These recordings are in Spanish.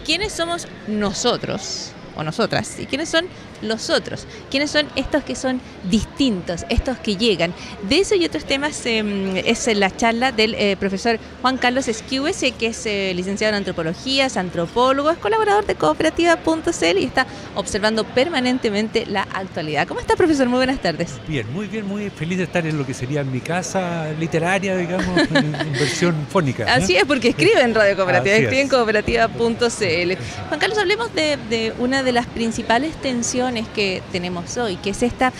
¿quiénes somos nosotros o nosotras? ¿Y quiénes son los otros? ¿Quiénes son estos que son distintos, estos que llegan? De eso y otros temas es la charla del profesor Juan Carlos Esquiues, que es licenciado en antropología, es antropólogo, es colaborador de cooperativa.cl y está observando permanentemente la actualidad. ¿Cómo está, profesor? Muy buenas tardes. Bien, muy feliz de estar en lo que sería mi casa literaria, digamos, en versión fónica, ¿no? Así es, porque escribe en Radio Cooperativa, escribe en cooperativa.cl. Juan Carlos, hablemos de una de las principales tensiones que tenemos hoy, que es esta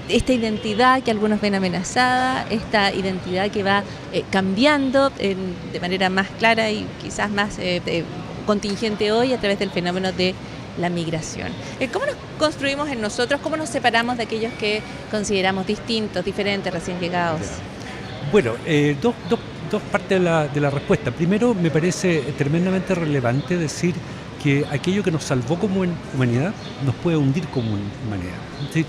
identidad que algunos ven amenazada, esta identidad que va cambiando de manera más clara y quizás más contingente hoy a través del fenómeno de la migración. ¿Cómo nos construimos en nosotros? ¿Cómo nos separamos de aquellos que consideramos distintos, diferentes, recién llegados? Bueno, dos partes de la respuesta. Primero, me parece tremendamente relevante decir que aquello que nos salvó como humanidad nos puede hundir como humanidad. Es decir,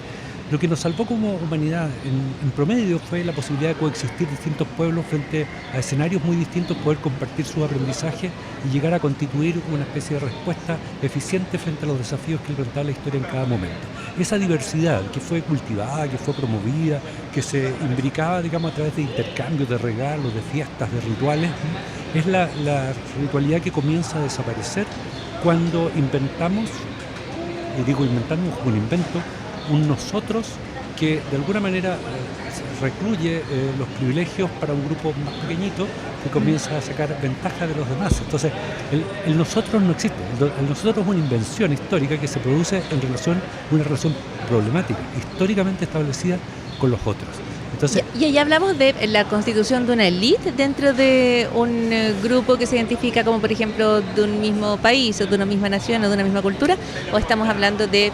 lo que nos salvó como humanidad en promedio fue la posibilidad de coexistir distintos pueblos frente a escenarios muy distintos, poder compartir sus aprendizajes y llegar a constituir una especie de respuesta eficiente frente a los desafíos que enfrentaba la historia en cada momento. Esa diversidad que fue cultivada, que fue promovida, que se imbricaba, digamos, a través de intercambios, de regalos, de fiestas, de rituales, es la ritualidad que comienza a desaparecer cuando inventamos, y digo inventamos como un invento, un nosotros que de alguna manera recluye los privilegios para un grupo más pequeñito que comienza a sacar ventaja de los demás. Entonces, el nosotros no existe. El nosotros es una invención histórica que se produce en una relación problemática, históricamente establecida con los otros. Entonces, y ahí hablamos de la constitución de una élite dentro de un grupo que se identifica como, por ejemplo, de un mismo país o de una misma nación o de una misma cultura, o estamos hablando de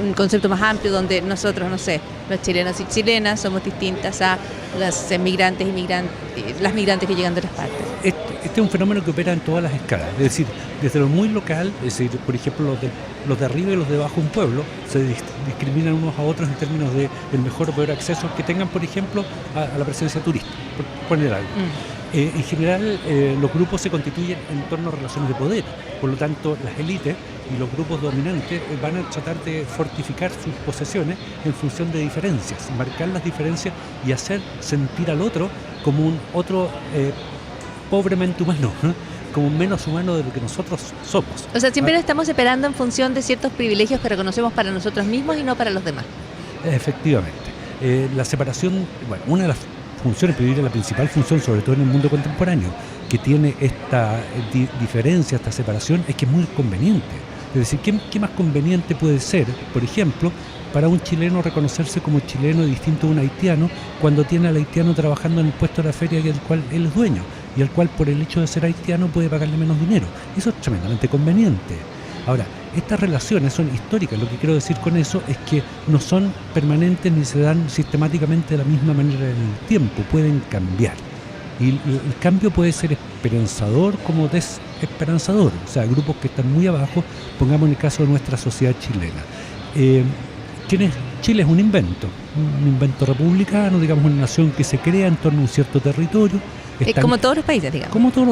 un concepto más amplio donde nosotros, no sé, los chilenos y chilenas somos distintas a las migrantes y las migrantes que llegan de otras partes. Este es un fenómeno que opera en todas las escalas, es decir, desde lo muy local, es decir, por ejemplo, los de arriba y los de abajo de un pueblo se discriminan unos a otros en términos de el mejor o peor acceso que tengan, por ejemplo, a la presencia turista, por poner algo. En general, los grupos se constituyen en torno a relaciones de poder, por lo tanto, las élites y los grupos dominantes van a tratar de fortificar sus posesiones en función de diferencias, marcar las diferencias y hacer sentir al otro como un otro pobremente humano, ¿eh? Como menos humano de lo que nosotros somos. O sea, siempre nos estamos separando en función de ciertos privilegios que reconocemos para nosotros mismos y no para los demás. Efectivamente. La separación, bueno, una de las funciones, pero diría la principal función, sobre todo en el mundo contemporáneo, que tiene esta diferencia, esta separación, es que es muy conveniente. Es decir, ¿qué más conveniente puede ser, por ejemplo, para un chileno reconocerse como chileno distinto a un haitiano cuando tiene al haitiano trabajando en el puesto de la feria del cual él es dueño y al cual por el hecho de ser haitiano puede pagarle menos dinero? Eso es tremendamente conveniente. Ahora, estas relaciones son históricas. Lo que quiero decir con eso es que no son permanentes ni se dan sistemáticamente de la misma manera en el tiempo, pueden cambiar. Y el cambio puede ser esperanzador como desesperanzador. O sea, grupos que están muy abajo, pongamos en el caso de nuestra sociedad chilena. Chile es un invento republicano, digamos, una nación que se crea en torno a un cierto territorio. Como todos los países, digamos. Como todos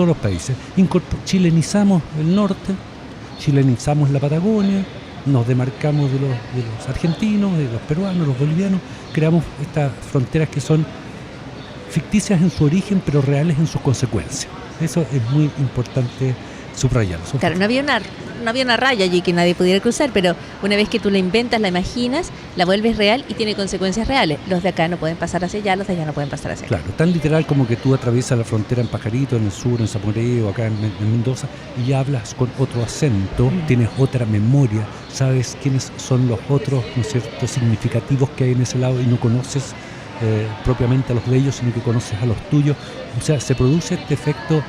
los países. Chilenizamos el norte, chilenizamos la Patagonia, nos demarcamos de los argentinos, de los peruanos, los bolivianos, creamos estas fronteras que son ficticias en su origen, pero reales en sus consecuencias. Eso es muy importante subrayarlo. Claro, no había una raya allí que nadie pudiera cruzar, pero una vez que tú la inventas, la imaginas, la vuelves real y tiene consecuencias reales. Los de acá no pueden pasar hacia allá, los de allá no pueden pasar hacia acá. Claro, tan literal como que tú atraviesas la frontera en Pajarito, en el sur, en Zamoreo, acá en Mendoza, y hablas con otro acento, tienes otra memoria, sabes quiénes son los otros, ¿no es cierto?, significativos que hay en ese lado y no conoces propiamente a los de ellos, sino que conoces a los tuyos. O sea, se produce este efecto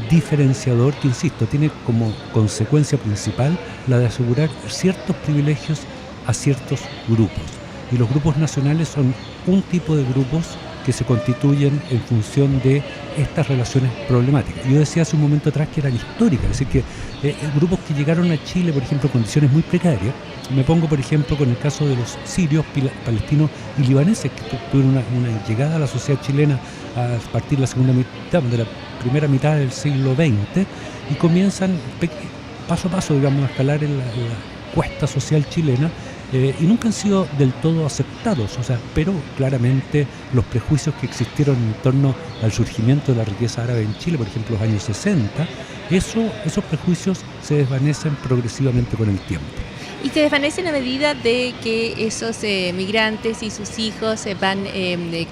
diferenciador que, insisto, tiene como consecuencia principal la de asegurar ciertos privilegios a ciertos grupos. Y los grupos nacionales son un tipo de grupos que se constituyen en función de estas relaciones problemáticas. Yo decía hace un momento atrás que eran históricas, es decir, que grupos que llegaron a Chile, por ejemplo, en condiciones muy precarias. Me pongo, por ejemplo, con el caso de los sirios, palestinos y libaneses, que tuvieron una llegada a la sociedad chilena a partir de la primera mitad del siglo XX, y comienzan paso a paso, digamos, a escalar en la cuesta social chilena, y nunca han sido del todo aceptados, o sea, pero claramente los prejuicios que existieron en torno al surgimiento de la riqueza árabe en Chile, por ejemplo, los años 60, esos prejuicios se desvanecen progresivamente con el tiempo. Y se desvanecen a medida de que esos migrantes y sus hijos van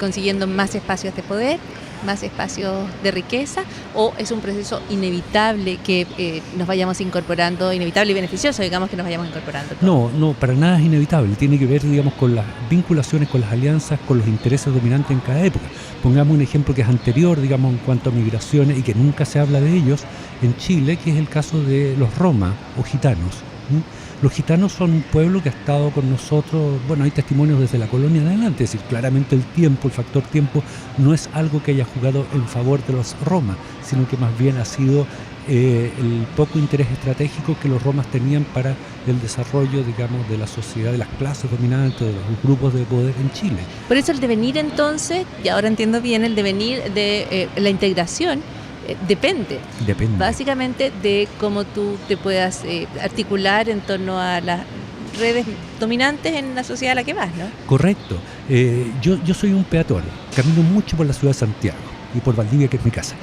consiguiendo más espacios de poder, más espacios de riqueza, o es un proceso inevitable que nos vayamos incorporando, inevitable y beneficioso, digamos, que nos vayamos incorporando todos. No, para nada es inevitable. Tiene que ver, digamos, con las vinculaciones, con las alianzas, con los intereses dominantes en cada época. Pongamos un ejemplo que es anterior, digamos, en cuanto a migraciones y que nunca se habla de ellos en Chile, que es el caso de los roma o gitanos. Los gitanos son un pueblo que ha estado con nosotros, bueno, hay testimonios desde la colonia en adelante, es decir, claramente el factor tiempo, no es algo que haya jugado en favor de los romas, sino que más bien ha sido el poco interés estratégico que los romas tenían para el desarrollo, digamos, de la sociedad, de las clases dominantes, de los grupos de poder en Chile. Por eso el devenir entonces, y ahora entiendo bien, el devenir de la integración, depende básicamente de cómo tú te puedas articular en torno a las redes dominantes en la sociedad a la que vas, ¿no? Correcto. Yo soy un peatón, camino mucho por la ciudad de Santiago y por Valdivia, que es mi casa.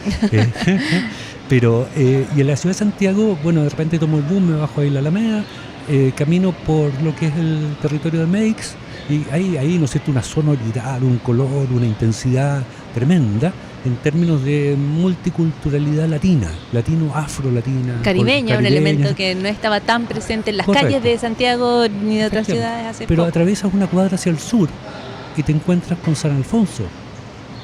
Pero y en la ciudad de Santiago, bueno, de repente tomo el bus, me bajo ahí la Alameda, camino por lo que es el territorio de Meix, y ahí, ¿no es cierto?, una sonoridad, un color, una intensidad tremenda en términos de multiculturalidad latino-afro-latina. Caribeña, un elemento que no estaba tan presente en las calles de Santiago ni de otras ciudades hace Pero poco. atraviesas una cuadra hacia el sur y te encuentras con San Alfonso.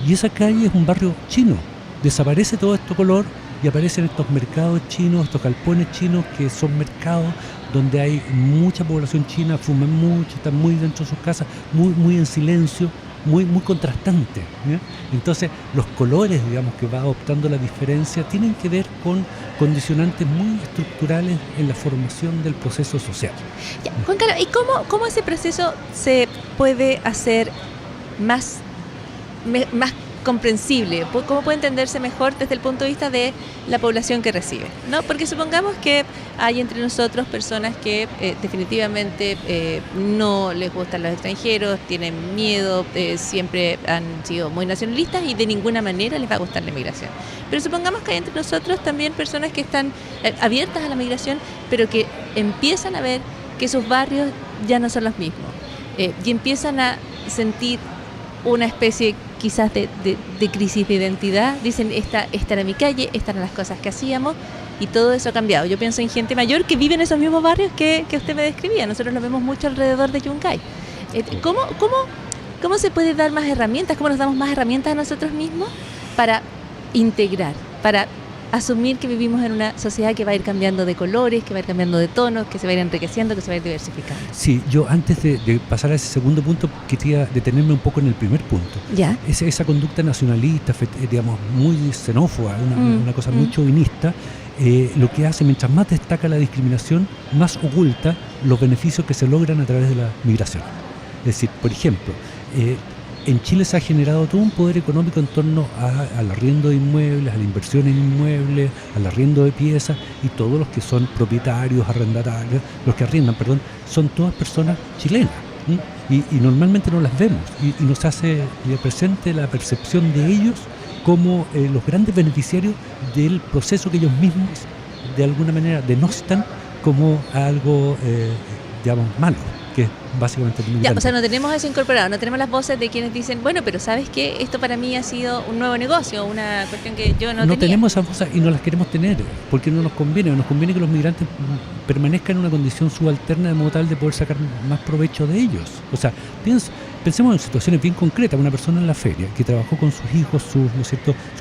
Y esa calle es un barrio chino. Desaparece todo este color y aparecen estos mercados chinos, estos galpones chinos que son mercados donde hay mucha población china, fuman mucho, están muy dentro de sus casas, muy en silencio, muy contrastante, ¿ya? Entonces los colores, digamos, que va adoptando la diferencia tienen que ver con condicionantes muy estructurales en la formación del proceso social. Ya, Juan Carlos, ¿y cómo ese proceso se puede hacer más comprensible? ¿Cómo puede entenderse mejor desde el punto de vista de la población que recibe, ¿no? Porque supongamos que hay entre nosotros personas que definitivamente no les gustan los extranjeros, tienen miedo, siempre han sido muy nacionalistas y de ninguna manera les va a gustar la inmigración. Pero supongamos que hay entre nosotros también personas que están abiertas a la migración, pero que empiezan a ver que sus barrios ya no son los mismos y empiezan a sentir una especie quizás de crisis de identidad. Dicen, esta era mi calle, estas eran las cosas que hacíamos, y todo eso ha cambiado. Yo pienso en gente mayor que vive en esos mismos barrios que usted me describía. Nosotros lo vemos mucho alrededor de Yungay. ¿Cómo se puede dar más herramientas? ¿Cómo nos damos más herramientas a nosotros mismos para integrar, para asumir que vivimos en una sociedad que va a ir cambiando de colores, que va a ir cambiando de tonos, que se va a ir enriqueciendo, que se va a ir diversificando? Sí, yo antes de pasar a ese segundo punto quería detenerme un poco en el primer punto. ¿Ya? Esa conducta nacionalista, digamos, muy xenófoba, una cosa muy chauvinista, lo que hace, mientras más destaca la discriminación, más oculta los beneficios que se logran a través de la migración. Es decir, por ejemplo, en Chile se ha generado todo un poder económico en torno al arriendo de inmuebles, a la inversión en inmuebles, al arriendo de piezas, y todos los que son propietarios, arrendatarios, los que arriendan, son todas personas chilenas. Y normalmente no las vemos, y nos hace presente la percepción de ellos como los grandes beneficiarios del proceso que ellos mismos de alguna manera denostan como algo, digamos, malo, que es básicamente el ya, o sea, no tenemos eso incorporado, no tenemos las voces de quienes dicen, bueno, pero ¿sabes qué? Esto para mí ha sido un nuevo negocio, una cuestión que yo no tenía. No tenemos esas voces y no las queremos tener, porque no nos conviene que los migrantes permanezcan en una condición subalterna de modo tal de poder sacar más provecho de ellos. O sea, pensemos en situaciones bien concretas. Una persona en la feria que trabajó con sus hijos, sus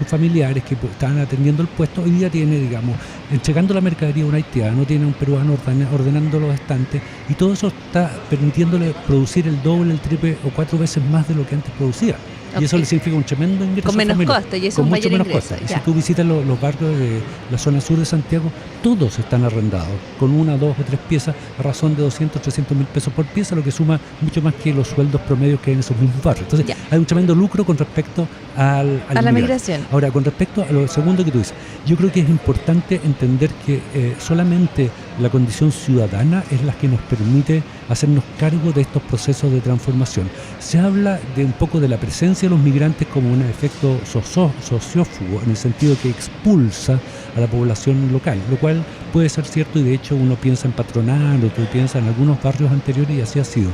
familiares que estaban atendiendo el puesto, hoy día tiene, digamos, entregando la mercadería a un haitiano, tiene a un peruano ordenando los estantes, y todo eso está permitiéndole producir el doble, el triple o 4 veces más de lo que antes producía. Y eso le significa un tremendo ingreso con menos familiar, costo, y eso con es un mucho mayor menos ingreso. costo. Y si tú visitas los barrios de la zona sur de Santiago, todos están arrendados con 1, 2 o 3 piezas a razón de 200, 300 mil pesos por pieza, lo que suma mucho más que los sueldos promedios que hay en esos mismos barrios. Entonces hay un tremendo lucro con respecto a la migración. Ahora, con respecto a lo segundo que tú dices, yo creo que es importante entender que solamente la condición ciudadana es la que nos permite hacernos cargo de estos procesos de transformación. Se habla de un poco de la presencia de los migrantes como un efecto sociófugo, en el sentido que expulsa a la población local, lo cual puede ser cierto, y de hecho uno piensa en Patronal, otro piensa en algunos barrios anteriores, y así ha sido.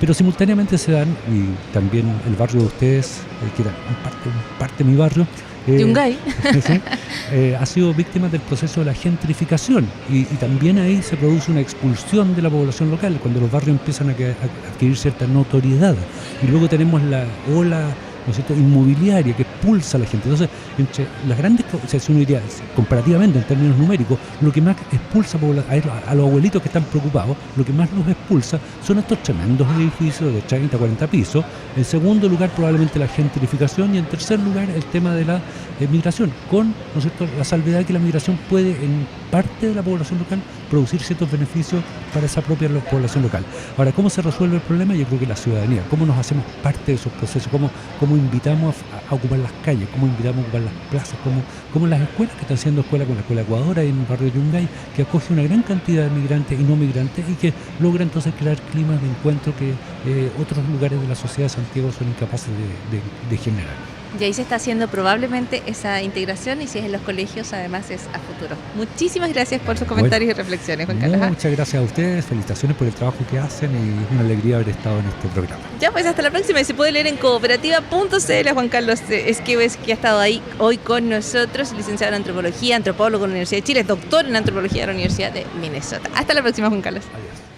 Pero simultáneamente se dan, y también el barrio de ustedes, que era parte de mi barrio, Yungay. ¿sí? Ha sido víctima del proceso de la gentrificación, y también ahí se produce una expulsión de la población local cuando los barrios empiezan a adquirir cierta notoriedad, y luego tenemos la ola, ¿no es cierto?, inmobiliaria que expulsa a la gente. Entonces, entre las grandes, o sea, si uno diría comparativamente en términos numéricos, lo que más expulsa a los abuelitos que están preocupados, lo que más los expulsa son estos tremendos edificios de 30, 40 pisos. En segundo lugar, probablemente la gentrificación, y en tercer lugar, el tema de la migración, con, ¿no es cierto?, la salvedad que la migración puede en parte de la población local producir ciertos beneficios para esa propia población local. Ahora, ¿cómo se resuelve el problema? Yo creo que la ciudadanía, cómo nos hacemos parte de esos procesos, cómo invitamos a ocupar las calles, cómo invitamos a ocupar las plazas, cómo las escuelas que están haciendo escuela con la Escuela Ecuador en el barrio de Yungay, que acoge una gran cantidad de migrantes y no migrantes, y que logra entonces crear climas de encuentro que otros lugares de la sociedad de Santiago son incapaces de generar. Y ahí se está haciendo probablemente esa integración, y si es en los colegios, además es a futuro. Muchísimas gracias por sus comentarios y reflexiones, Juan Carlos. Muchas gracias a ustedes, felicitaciones por el trabajo que hacen, y es una alegría haber estado en este programa. Ya, pues hasta la próxima, y se puede leer en cooperativa.cl. Juan Carlos Esquives, que ha estado ahí hoy con nosotros, licenciado en Antropología, antropólogo en la Universidad de Chile, doctor en Antropología de la Universidad de Minnesota. Hasta la próxima, Juan Carlos. Adiós.